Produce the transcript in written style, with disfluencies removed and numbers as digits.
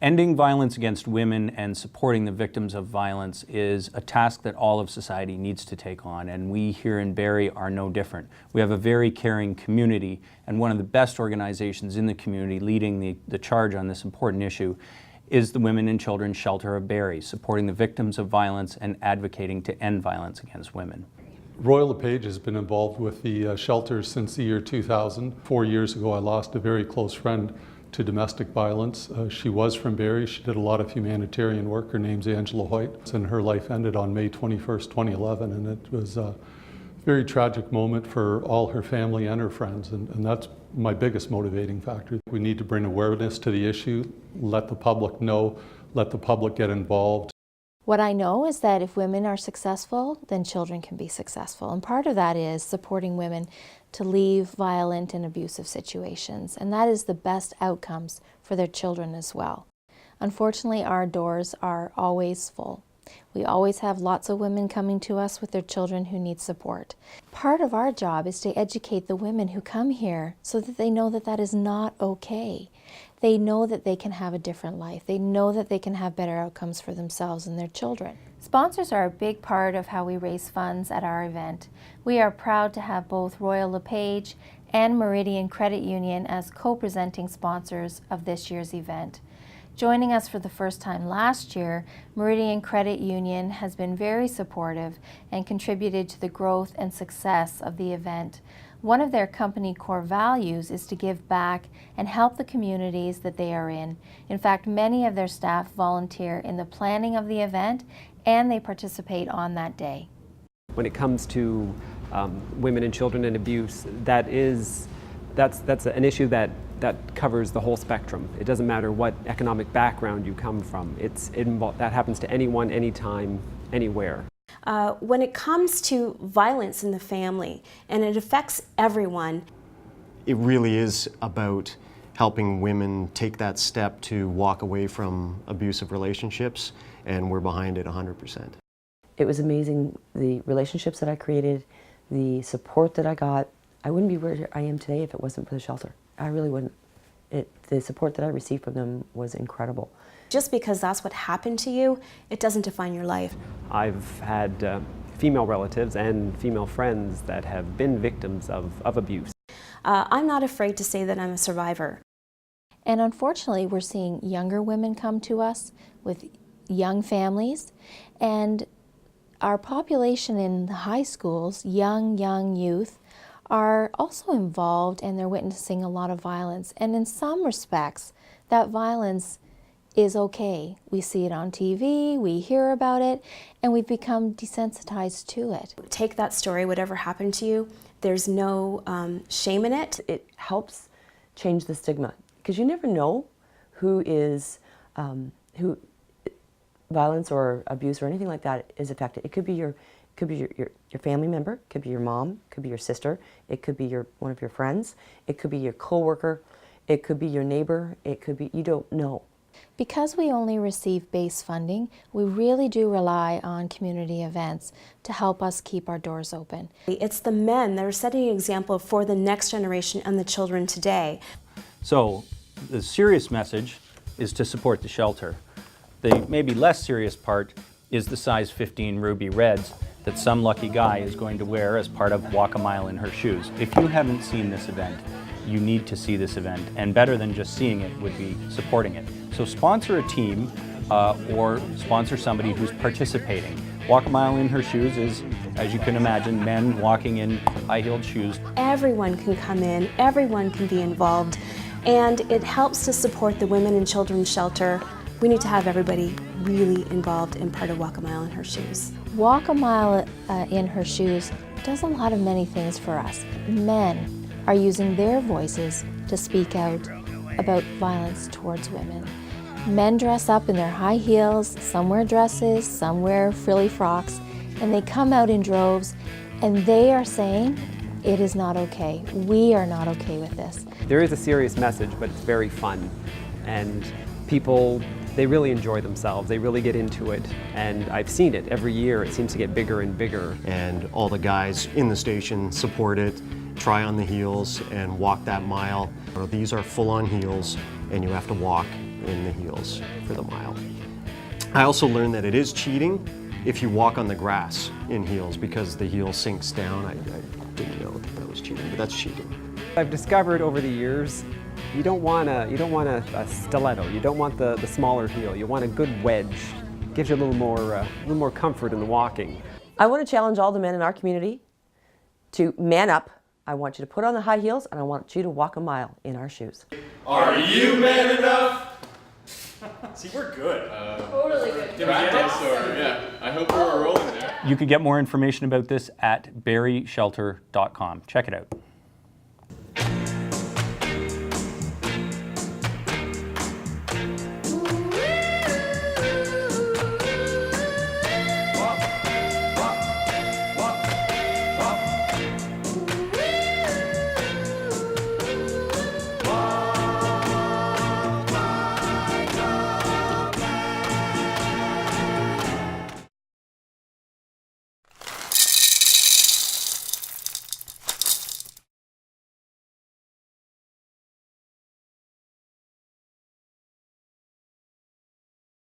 Ending violence against women and supporting the victims of violence is a task that all of society needs to take on, and we here in Barrie are no different. We have a very caring community, and one of the best organizations in the community leading the charge on this important issue is the Women and Children's Shelter of Barrie, supporting the victims of violence and advocating to end violence against women. Royal LePage has been involved with the shelter since the year 2000. 4 years ago I lost a very close friend to domestic violence. She was from Barrie. She did a lot of humanitarian work. Her name's Angela Hoyt, and her life ended on May 21st, 2011, and it was a very tragic moment for all her family and her friends, and that's my biggest motivating factor. We need to bring awareness to the issue, let the public know, let the public get involved. What I know is that if women are successful, then children can be successful. And part of that is supporting women to leave violent and abusive situations. And that is the best outcomes for their children as well. Unfortunately, our doors are always full. We always have lots of women coming to us with their children who need support. Part of our job is to educate the women who come here so that they know that that is not okay. They know that they can have a different life. They know that they can have better outcomes for themselves and their children. Sponsors are a big part of how we raise funds at our event. We are proud to have both Royal LePage and Meridian Credit Union as co-presenting sponsors of this year's event. Joining us for the first time last year, Meridian Credit Union has been very supportive and contributed to the growth and success of the event. One of their company core values is to give back and help the communities that they are in. In fact, many of their staff volunteer in the planning of the event, and they participate on that day. When it comes to women and children and abuse, that's an issue that covers the whole spectrum. It doesn't matter what economic background you come from. That happens to anyone, anytime, anywhere. When it comes to violence in the family, and it affects everyone. It really is about helping women take that step to walk away from abusive relationships, and we're behind it 100%. It was amazing, the relationships that I created, the support that I got. I wouldn't be where I am today if it wasn't for the shelter. I really wouldn't. The support that I received from them was incredible. Just because that's what happened to you, it doesn't define your life. I've had female relatives and female friends that have been victims of abuse. I'm not afraid to say that I'm a survivor. And unfortunately, we're seeing younger women come to us with young families, and our population in the high schools, young youth, are also involved, and they're witnessing a lot of violence. And in some respects, that violence is okay. We see it on TV, we hear about it, and we've become desensitized to it. Take that story, whatever happened to you, there's no shame in it. It helps change the stigma, because you never know who violence or abuse or anything like that is affected. It could be your family member, it could be your mom, it could be your sister, it could be one of your friends, it could be your coworker, it could be your neighbor, it could be, you don't know. Because we only receive base funding, we really do rely on community events to help us keep our doors open. It's the men that are setting an example for the next generation and the children today. So the serious message is to support the shelter. The maybe less serious part is the size 15 ruby reds that some lucky guy is going to wear as part of Walk a Mile in Her Shoes. If you haven't seen this event, you need to see this event, and better than just seeing it would be supporting it. So sponsor a team or sponsor somebody who's participating. Walk a Mile in Her Shoes is, as you can imagine, men walking in high-heeled shoes. Everyone can come in, everyone can be involved, and it helps to support the Women and Children's Shelter. We need to have everybody really involved in part of Walk a Mile in Her Shoes. Walk a Mile in Her Shoes does a lot of many things for us. Men are using their voices to speak out about violence towards women. Men dress up in their high heels, some wear dresses, some wear frilly frocks, and they come out in droves, and they are saying, it is not okay. We are not okay with this. There is a serious message, but it's very fun, and people, they really enjoy themselves, they really get into it, and I've seen it every year. It seems to get bigger and bigger. And all the guys in the station support it, try on the heels and walk that mile. These are full-on heels, and you have to walk in the heels for the mile. I also learned that it is cheating if you walk on the grass in heels because the heel sinks down. I didn't know that was cheating, but that's cheating. I've discovered over the years, you don't want a stiletto. You don't want the smaller heel. You want a good wedge. Gives you a little more comfort in the walking. I want to challenge all the men in our community to man up. I want you to put on the high heels, and I want you to walk a mile in our shoes. Are you man enough? See, we're good. Totally good. Practice, or yeah, I hope we're rolling there. You can get more information about this at barrieshelter.com. Check it out.